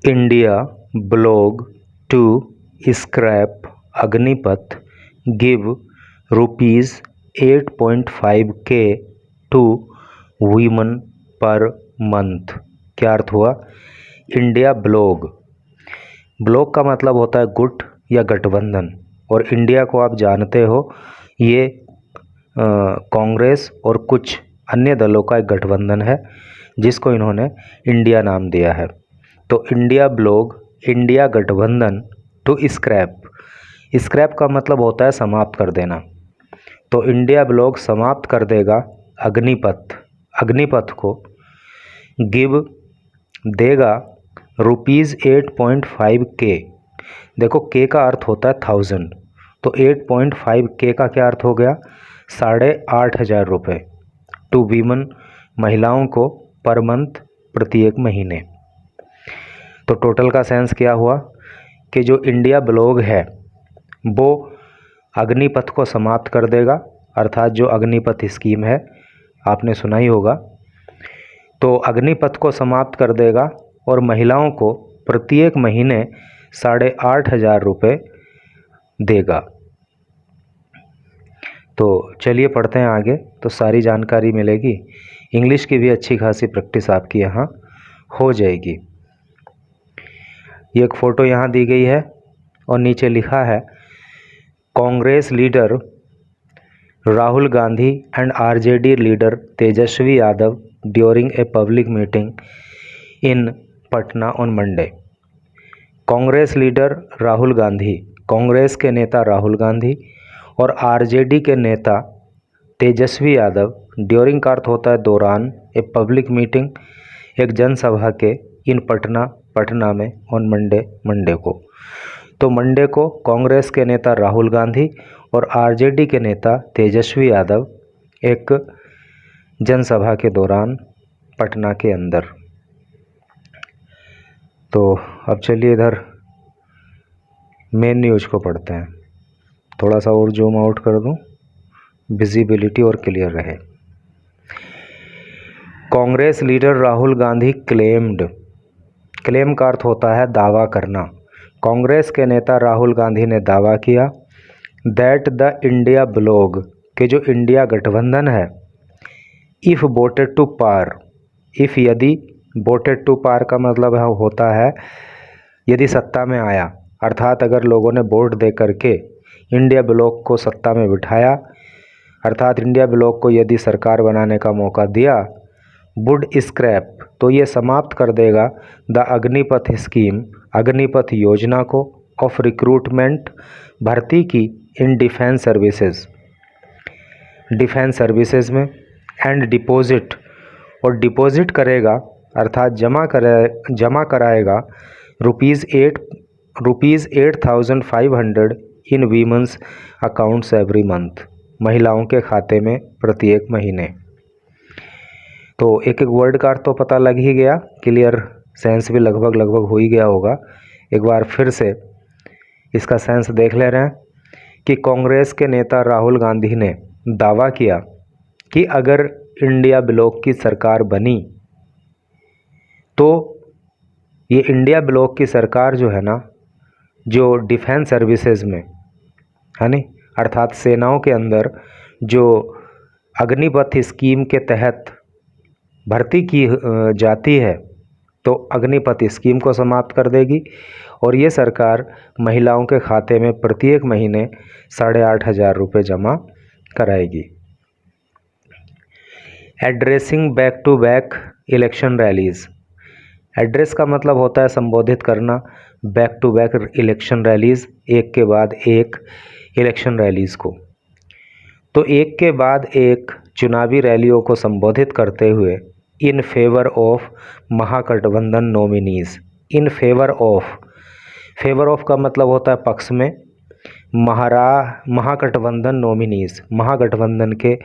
India bloc to scrap Agnipath give ₹8.5K to women per month. क्या अर्थ हुआ? India blog, blog का मतलब होता है गुट या गठबंधन, और इंडिया को आप जानते हो ये कांग्रेस और कुछ अन्य दलों का एक गठबंधन है जिसको इन्होंने इंडिया नाम दिया है। तो इंडिया ब्लॉग, इंडिया गठबंधन टू स्क्रैप, स्क्रैप का मतलब होता है समाप्त कर देना। तो इंडिया ब्लॉग समाप्त कर देगा अग्निपथ, अग्निपथ को, गिव देगा ₹8.5K। देखो के का अर्थ होता है 1000, तो 8.5K का क्या अर्थ हो गया? 8,500 टू वीमन, महिलाओं को, पर मंथ, प्रत्येक महीने। तो टोटल का सेंस क्या हुआ कि जो इंडिया ब्लॉग है वो अग्निपथ को समाप्त कर देगा, अर्थात जो अग्निपथ स्कीम है आपने सुना ही होगा, तो अग्निपथ को समाप्त कर देगा और महिलाओं को प्रत्येक महीने 8,500 देगा। तो चलिए पढ़ते हैं आगे, तो सारी जानकारी मिलेगी। इंग्लिश की भी अच्छी खासी प्रैक्टिस आपकी यहाँ हो जाएगी। ये एक फ़ोटो यहाँ दी गई है और नीचे लिखा है Congress leader Rahul Gandhi and RJD leader Tejashwi Yadav during a public meeting in Patna on Monday. Congress leader Rahul Gandhi, Congress के नेता राहुल गांधी और आरजेडी के नेता तेजस्वी यादव, ड्यूरिंग का अर्थ होता है दौरान, ए पब्लिक मीटिंग, एक जनसभा के, इन पटना, पटना में, ऑन मंडे, मंडे को। तो मंडे को कांग्रेस के नेता राहुल गांधी और आरजेडी के नेता तेजस्वी यादव एक जनसभा के दौरान पटना के अंदर। तो अब चलिए इधर मेन न्यूज़ को पढ़ते हैं। थोड़ा सा और जूम आउट कर दूं, विजिबिलिटी और क्लियर रहे। Congress leader Rahul Gandhi claimed, claim का अर्थ होता है दावा करना। कांग्रेस के नेता राहुल गांधी ने दावा किया दैट द इंडिया ब्लॉग, के जो इंडिया गठबंधन है, if voted to power, if यदि, वोटेड टू पार का मतलब होता है यदि सत्ता में आया, अर्थात अगर लोगों ने वोट दे करके इंडिया ब्लॉक को सत्ता में बिठाया, अर्थात इंडिया ब्लॉक को यदि सरकार बनाने का मौका दिया, वुड स्क्रैप, तो ये समाप्त कर देगा द अग्निपथ स्कीम, अग्निपथ योजना को, ऑफ रिक्रूटमेंट, भर्ती की, in defence services, defence services में, एंड डिपॉजिट, और डिपॉजिट करेगा अर्थात जमा कराएगा ₹8,500 इन वीमेंस अकाउंट्स एवरी मंथ, महिलाओं के खाते में प्रत्येक महीने। तो एक एक वर्ड का अर्थ तो पता लग ही गया, क्लियर सेंस भी लगभग हो ही गया होगा। एक बार फिर से इसका सेंस देख ले रहे हैं कि कांग्रेस के नेता राहुल गांधी ने दावा किया कि अगर इंडिया ब्लॉक की सरकार बनी तो ये इंडिया ब्लॉक की सरकार जो है ना, जो डिफेंस सर्विसेज में है नी, अर्थात सेनाओं के अंदर जो अग्निपथ स्कीम के तहत भर्ती की जाती है, तो अग्निपथ स्कीम को समाप्त कर देगी और ये सरकार महिलाओं के खाते में प्रत्येक महीने 8,500 जमा कराएगी। Addressing back to back election rallies, address का मतलब होता है संबोधित करना, back to back election rallies, एक के बाद एक इलेक्शन रैलीज़ को। तो एक के बाद एक चुनावी रैलियों को संबोधित करते हुए in favour of Mahagathbandhan nominees, in favour of, favour of का मतलब होता है पक्ष में, महागठबंधन नॉमिनीज़, महागठबंधन के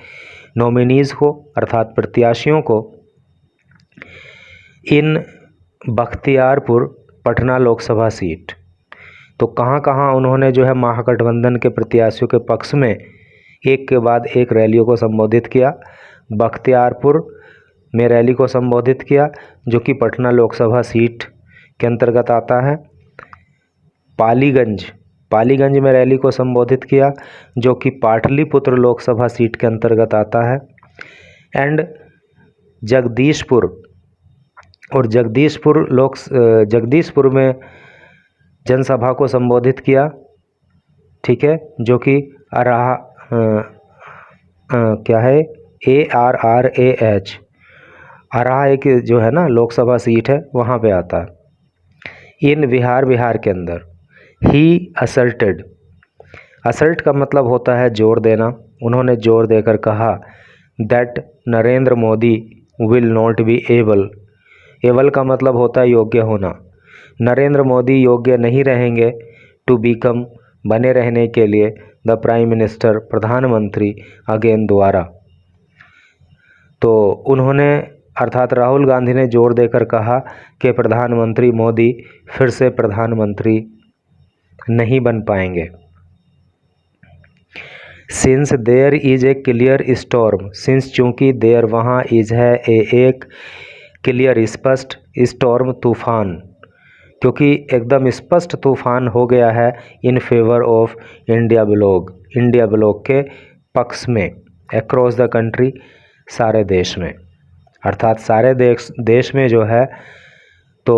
नॉमिनीज़ को अर्थात प्रत्याशियों को, इन बख्तियारपुर पटना लोकसभा सीट। तो कहाँ कहाँ उन्होंने जो है महागठबंधन के प्रत्याशियों के पक्ष में एक के बाद एक रैलियों को संबोधित किया। बख्तियारपुर में रैली को संबोधित किया जो कि पटना लोकसभा सीट के अंतर्गत आता है। पालीगंज में रैली को संबोधित किया, जो कि पाटलिपुत्र लोकसभा सीट के अंतर्गत आता है। एंड जगदीशपुर जगदीशपुर में जनसभा को संबोधित किया, ठीक है, जो कि क्या है ARRAH अराह एक जो है ना लोकसभा सीट है, वहाँ पे आता है। इन बिहार के अंदर ही असर्ट का मतलब होता है जोर देना। उन्होंने जोर देकर कहा that Narendra Modi will not be able का मतलब होता है योग्य होना। नरेंद्र मोदी योग्य नहीं रहेंगे टू बिकम बने रहने के लिए द प्राइम मिनिस्टर प्रधानमंत्री अगेन दोबारा। तो उन्होंने अर्थात राहुल गांधी ने जोर देकर कहा कि प्रधानमंत्री मोदी फिर से प्रधानमंत्री नहीं बन पाएंगे। Since there is a clear storm, since चूँकि देयर वहाँ इज है एक क्लियर स्पष्ट स्टॉर्म तूफान, क्योंकि एकदम स्पष्ट तूफान हो गया है in favour of India block के पक्ष में, अक्रॉस द कंट्री सारे देश में, अर्थात सारे देश में जो है तो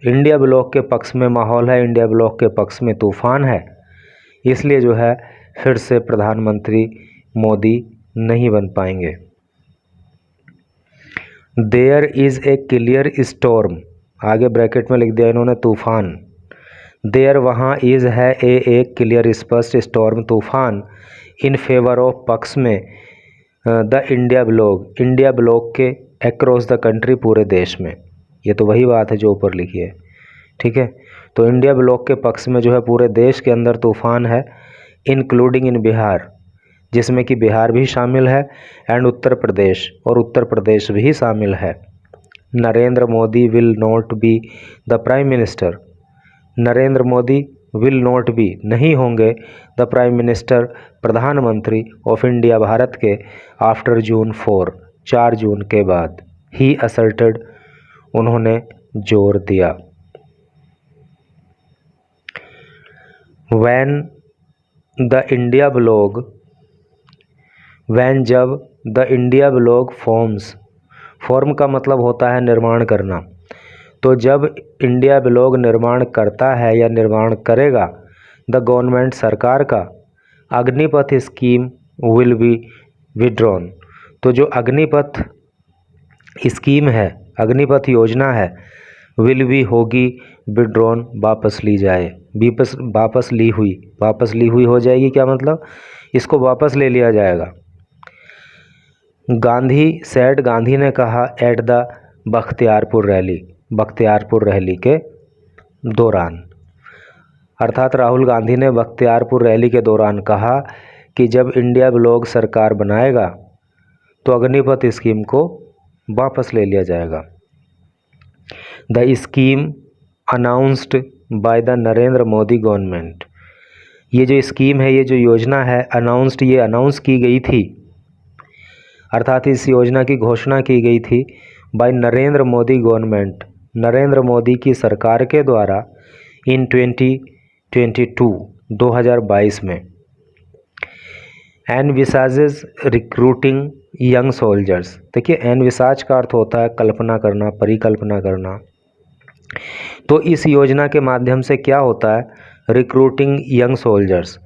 इंडिया ब्लॉक के पक्ष में माहौल है, इंडिया ब्लॉक के पक्ष में तूफान है। इसलिए जो है फिर से प्रधानमंत्री मोदी नहीं बन पाएंगे। There is a clear storm, आगे ब्रैकेट में लिख दिया इन्होंने तूफान। देयर वहाँ इज़ है एक क्लियर स्पष्ट स्टॉर्म तूफान इन फेवर ऑफ पक्ष में द इंडिया ब्लॉक के अक्रॉस द कंट्री पूरे देश में। ये तो वही बात है जो ऊपर लिखी है, ठीक है। तो इंडिया ब्लॉक के पक्ष में जो है पूरे देश के अंदर तूफान है, इंक्लूडिंग इन बिहार, जिसमें कि बिहार भी शामिल है, एंड उत्तर प्रदेश भी शामिल है। Narendra Modi will not be the prime minister, Narendra Modi will not be नहीं होंगे द प्राइम मिनिस्टर प्रधानमंत्री ऑफ इंडिया भारत के आफ्टर जून 4 जून के बाद। ही असर्टेड उन्होंने जोर दिया। वैन जब द इंडिया ब्लॉक फॉर्म का मतलब होता है निर्माण करना। तो जब इंडिया ब्लॉक निर्माण करता है या निर्माण करेगा, द गवर्नमेंट सरकार का Agnipath scheme will be withdrawn, तो जो अग्निपथ स्कीम है, अग्निपथ योजना है, विल बी होगी विड्रॉन वापस ली जाए, वापस ली हुई हो जाएगी। क्या मतलब, इसको वापस ले लिया जाएगा। गांधी ने कहा एट द बख्तियारपुर रैली के दौरान, अर्थात राहुल गांधी ने बख्तियारपुर रैली के दौरान कहा कि जब इंडिया ब्लॉक सरकार बनाएगा तो अग्निपथ स्कीम को वापस ले लिया जाएगा। The scheme announced by the Narendra Modi government, ये जो स्कीम है, ये जो योजना है, अनाउंस की गई थी, अर्थात इस योजना की घोषणा की गई थी बाय नरेंद्र मोदी गवर्नमेंट, नरेंद्र मोदी की सरकार के द्वारा इन 2022 में। एनविसाजेस रिक्रूटिंग यंग सोल्जर्स, देखिए एनविसाज का अर्थ होता है कल्पना करना, परिकल्पना करना। तो इस योजना के माध्यम से क्या होता है, रिक्रूटिंग यंग सोल्जर्स,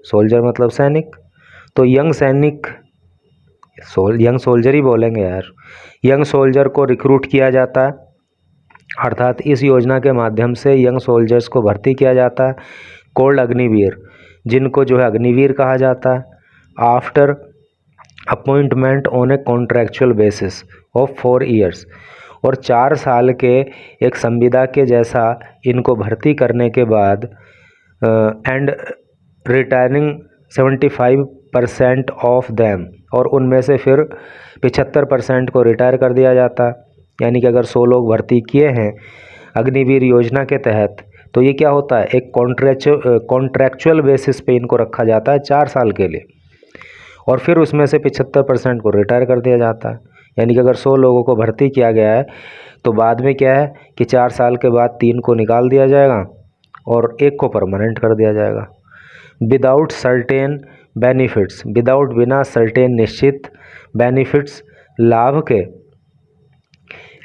सोल्जर मतलब सैनिक, तो यंग सोल्जर ही बोलेंगे यार, यंग सोल्जर को रिक्रूट किया जाता है, अर्थात इस योजना के माध्यम से यंग सोल्जर्स को भर्ती किया जाता है। कोल्ड अग्निवीर, जिनको जो है अग्निवीर कहा जाता है। After appointment on A contractual basis of 4 years, और 4 साल के एक संविदा के जैसा इनको भर्ती करने के बाद एंड रिटायरिंग 75% ऑफ देम, और उनमें से फिर 75% को रिटायर कर दिया जाता है। यानी कि अगर 100 लोग भर्ती किए हैं अग्निवीर योजना के तहत, तो ये क्या होता है, एक कॉन्ट्रैक्चुअल बेसिस पे इनको रखा जाता है 4 साल के लिए, और फिर उसमें से 75% को रिटायर कर दिया जाता है। यानी कि अगर 100 लोगों को भर्ती किया गया है तो बाद में क्या है कि 4 साल के बाद 3 को निकाल दिया जाएगा और 1 को परमानेंट कर दिया जाएगा। विदाउट सर्टेन बेनिफिट्स, विदाउट बिना सर्टेन निश्चित बेनिफिट्स लाभ के,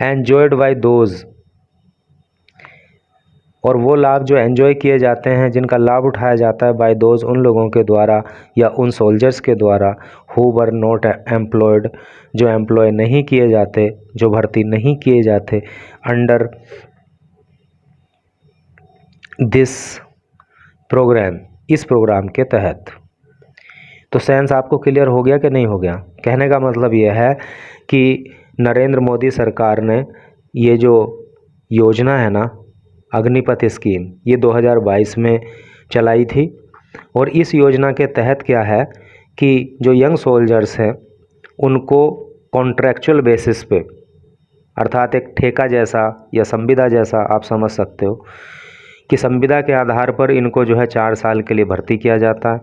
एन्जॉयड बाय दोज, और वो लाभ जो एंजॉय किए जाते हैं, जिनका लाभ उठाया जाता है, बाय दोज उन लोगों के द्वारा या उन सोल्जर्स के द्वारा, हु वर नॉट एम्प्लॉयड जो एम्प्लॉय नहीं किए जाते, जो भर्ती नहीं किए जाते, अंडर दिस प्रोग्राम, इस प्रोग्राम के तहत। तो सेंस आपको क्लियर हो गया कि नहीं हो गया? कहने का मतलब यह है कि नरेंद्र मोदी सरकार ने ये जो योजना है ना, अग्निपथ स्कीम, ये 2022 में चलाई थी। और इस योजना के तहत क्या है कि जो यंग सोल्जर्स हैं उनको कॉन्ट्रैक्चुअल बेसिस पे, अर्थात एक ठेका जैसा या संविदा जैसा आप समझ सकते हो कि संविदा के आधार पर इनको जो है 4 साल के लिए भर्ती किया जाता है।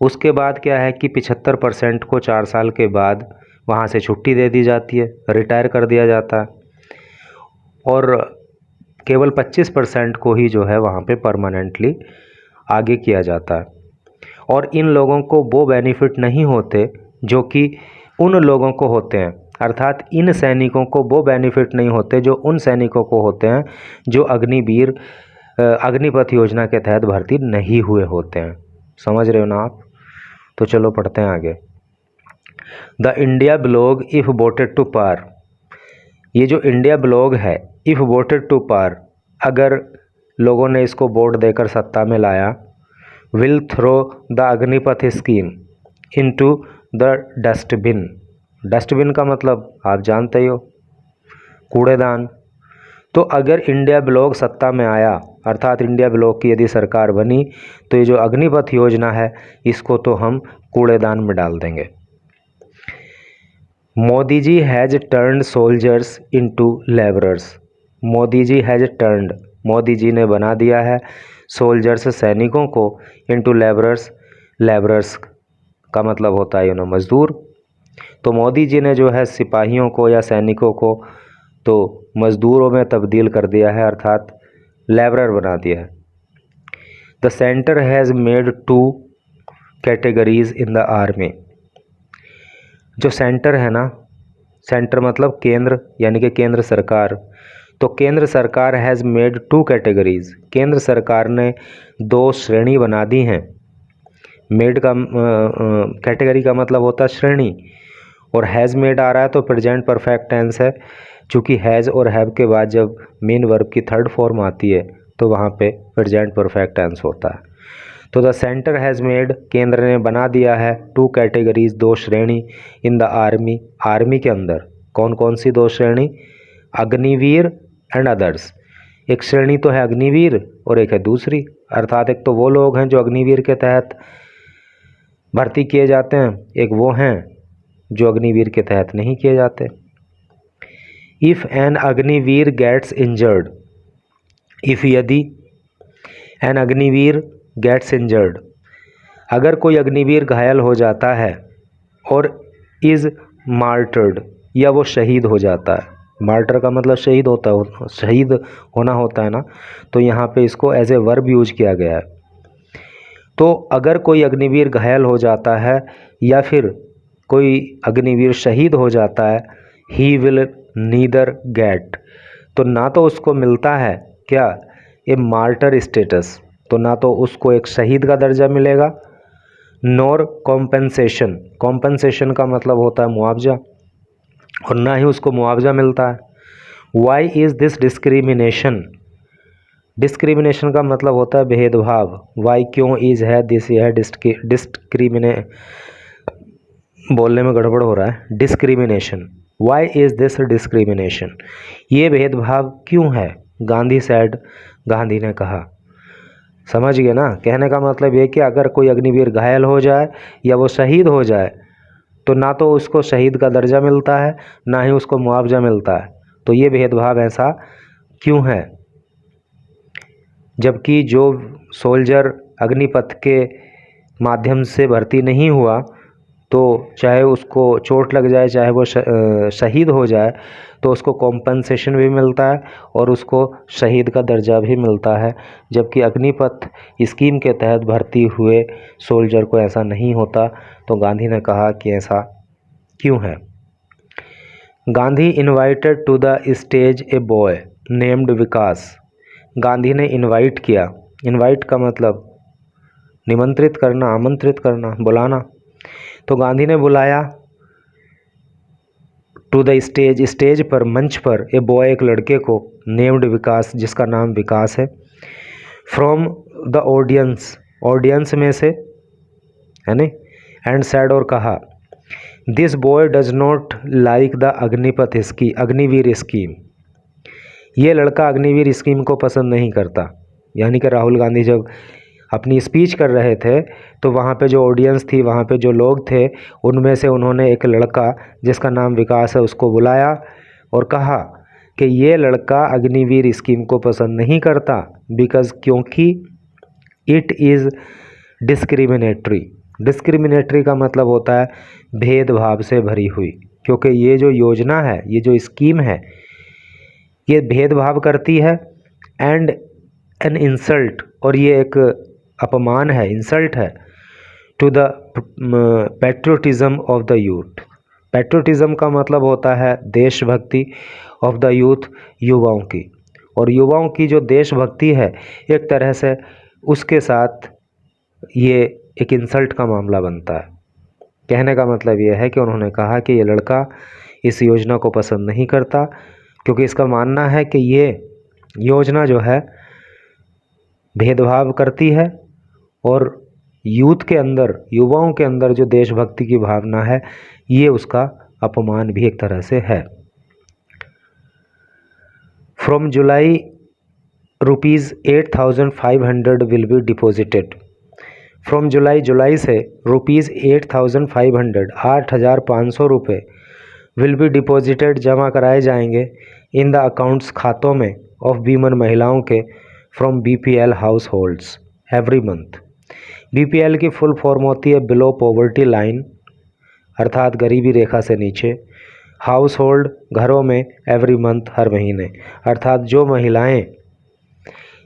उसके बाद क्या है कि 75% को 4 साल के बाद वहाँ से छुट्टी दे दी जाती है, रिटायर कर दिया जाता है, और केवल 25% को ही जो है वहाँ पे परमानेंटली आगे किया जाता है। और इन लोगों को वो बेनिफिट नहीं होते जो कि उन लोगों को होते हैं, अर्थात इन सैनिकों को वो बेनिफिट नहीं होते जो उन सैनिकों को होते हैं जो अग्निपथ योजना के तहत भर्ती नहीं हुए होते हैं। समझ रहे हो ना आप? तो चलो पढ़ते हैं आगे। The India bloc if voted to power, ये जो इंडिया ब्लॉग है, इफ़ वोटेड टू पार, अगर लोगों ने इसको वोट देकर सत्ता में लाया, will throw the Agnipath scheme into the dustbin. Dustbin का मतलब आप जानते ही हो, कूड़ेदान। तो अगर इंडिया ब्लॉग सत्ता में आया, अर्थात इंडिया ब्लॉग की यदि सरकार बनी, तो ये जो अग्निपथ योजना है इसको तो हम कूड़ेदान में डाल देंगे। Modi ji has turned soldiers into labourers. Modi ji has turned, Modi ji ने बना दिया है सोल्जर्स, सैनिकों को, इनटू लेबरर्स, लेबरर्स का मतलब होता है मजदूर। तो मोदी जी ने जो है सिपाहियों को या सैनिकों को तो मजदूरों में तब्दील कर दिया है, अर्थात लेबरर बना दिया है। The centre has made 2 categories in the army. जो सेंटर है ना, सेंटर मतलब केंद्र, यानी कि केंद्र सरकार, तो केंद्र सरकार हैज़ मेड 2 कैटेगरीज, केंद्र सरकार ने 2 श्रेणी बना दी हैं। मेड का कैटेगरी का मतलब होता है श्रेणी, और हैज़ मेड आ रहा है तो प्रेजेंट परफेक्ट टेंस है, चूँकि हैज़ और हैव के बाद जब मेन वर्ब की 3rd फॉर्म आती है तो वहाँ पे प्रेजेंट परफेक्ट टेंस होता है। तो द सेंटर हैज़ मेड, केंद्र ने बना दिया है 2 कैटेगरीज, 2 श्रेणी, इन द आर्मी, आर्मी के अंदर। कौन कौन सी 2 श्रेणी? Agniveer and others. एक श्रेणी तो है अग्निवीर और एक है दूसरी, अर्थात एक तो वो लोग हैं जो अग्निवीर के तहत भर्ती किए जाते हैं, एक वो हैं जो अग्निवीर के तहत नहीं किए जाते। If an Agniveer gets injured, if यदि एन अग्निवीर गेट्स इंजर्ड, अगर कोई अग्निवीर घायल हो जाता है, और इज़ मार्टर्ड, या वो शहीद हो जाता है। मार्टर का मतलब शहीद होता है, शहीद होना होता है ना, तो यहाँ पे इसको एज ए वर्ब यूज किया गया है। तो अगर कोई अग्निवीर घायल हो जाता है या फिर कोई अग्निवीर शहीद हो जाता है, ही विल नीदर गेट, तो ना तो उसको मिलता है क्या, ए मार्टर स्टेटस, तो ना तो उसको एक शहीद का दर्जा मिलेगा, नॉर कॉम्पेंसेशन, कॉम्पेंसेशन का मतलब होता है मुआवजा, और ना ही उसको मुआवजा मिलता है। Why is this discrimination, discrimination का मतलब होता है भेदभाव। वाई क्यों, इज़ है, दिस है, डिस्क्रिमिने, बोलने में गड़बड़ हो रहा है, discrimination. Why is this discrimination, ये भेदभाव क्यों है? गांधी सेड, गांधी ने कहा। समझ गए ना? कहने का मतलब ये कि अगर कोई अग्निवीर घायल हो जाए या वो शहीद हो जाए, तो ना तो उसको शहीद का दर्जा मिलता है, ना ही उसको मुआवजा मिलता है। तो ये भेदभाव ऐसा क्यों है? जबकि जो सोल्जर अग्निपथ के माध्यम से भर्ती नहीं हुआ, तो चाहे उसको चोट लग जाए, चाहे वो शहीद हो जाए, तो उसको कॉम्पनसेशन भी मिलता है और उसको शहीद का दर्जा भी मिलता है। जबकि अग्निपथ स्कीम के तहत भर्ती हुए सोल्जर को ऐसा नहीं होता। तो गांधी ने कहा कि ऐसा क्यों है। Gandhi invited to the stage a boy named Vikas. Gandhi ने इनवाइट किया। इनवाइट का मतलब निमंत्रित करना, आमंत्रित करना, बुलाना। तो गांधी ने बुलाया टू द स्टेज, स्टेज पर, मंच पर, ए बॉय, एक लड़के को, नेम्ड विकास, जिसका नाम विकास है, फ्रॉम द ऑडियंस, ऑडियंस में से, है नहीं, एंड सैड, और कहा, this boy does not like the Agnipath scheme, Agniveer scheme. ये लड़का अग्निवीर स्कीम को पसंद नहीं करता। यानी कि राहुल गांधी जब अपनी स्पीच कर रहे थे तो वहाँ पे जो ऑडियंस थी, वहाँ पे जो लोग थे, उनमें से उन्होंने एक लड़का जिसका नाम विकास है उसको बुलाया और कहा कि ये लड़का अग्निवीर स्कीम को पसंद नहीं करता, बिकॉज़, क्योंकि इट इज़ डिस्क्रिमिनेटरी। डिस्क्रिमिनेटरी का मतलब होता है भेदभाव से भरी हुई, क्योंकि ये जो योजना है, ये जो स्कीम है, ये भेदभाव करती है, एंड एन इंसल्ट, और ये एक अपमान है, इंसल्ट है, to the patriotism of the youth. Patriotism का मतलब होता है देशभक्ति, ऑफ द यूथ, युवाओं की, और युवाओं की जो देशभक्ति है, एक तरह से उसके साथ ये एक इंसल्ट का मामला बनता है। कहने का मतलब ये है कि उन्होंने कहा कि ये लड़का इस योजना को पसंद नहीं करता, क्योंकि इसका मानना है कि ये योजना जो है भेदभाव करती है और यूथ के अंदर, युवाओं के अंदर जो देशभक्ति की भावना है, ये उसका अपमान भी एक तरह से है। From July ₹8,500 will be deposited. From July, जुलाई से ₹8,500, 8,500 रुपये, विल बी डिपॉजिटेड, जमा कराए जाएंगे, इन द अकाउंट्स, खातों में, ऑफ वीमेन, महिलाओं के, from BPL house holds every month. BPL की फुल फॉर्म होती है बिलो पॉवर्टी लाइन, अर्थात गरीबी रेखा से नीचे, हाउस होल्ड, घरों में, एवरी मंथ, हर महीने, अर्थात जो महिलाएं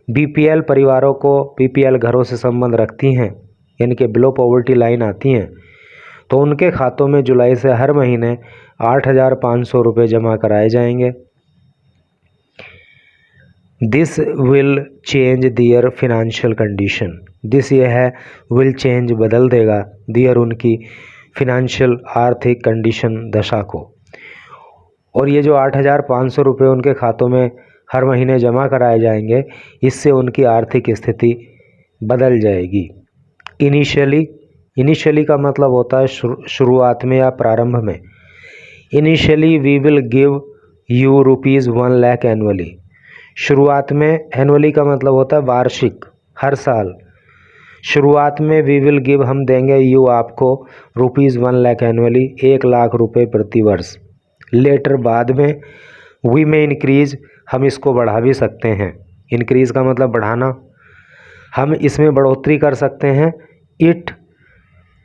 BPL परिवारों को, BPL घरों से संबंध रखती हैं, यानी कि बिलो पॉवर्टी लाइन आती हैं, तो उनके खातों में जुलाई से हर महीने 8,500 रुपये जमा कराए जाएंगे। This will change their financial condition. This ये है, विल चेंज, बदल देगा, दियर, उनकी, फिनेंशियल, आर्थिक कंडीशन, दशा को। और ये जो 8,500 रुपये उनके खातों में हर महीने जमा कराए जाएंगे, इससे उनकी आर्थिक स्थिति बदल जाएगी। इनिशियली, इनिशियली का मतलब होता है शुरुआत में या प्रारंभ में। Initially we will give you ₹1 lakh annually. शुरुआत में, एनुअली का मतलब होता है वार्षिक, हर साल। शुरुआत में वी विल गिव, हम देंगे, यू, आपको, ₹1 लाख एनुअली, 1 लाख रुपये प्रति वर्ष। लेटर, बाद में, वी में इंक्रीज, हम इसको बढ़ा भी सकते हैं। इंक्रीज का मतलब बढ़ाना, हम इसमें बढ़ोतरी कर सकते हैं, इट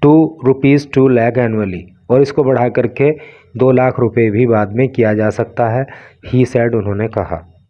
टू ₹2 लाख एनुअली, और इसको बढ़ा करके 2 लाख रुपये भी बाद में किया जा सकता है, ही सेड, उन्होंने कहा।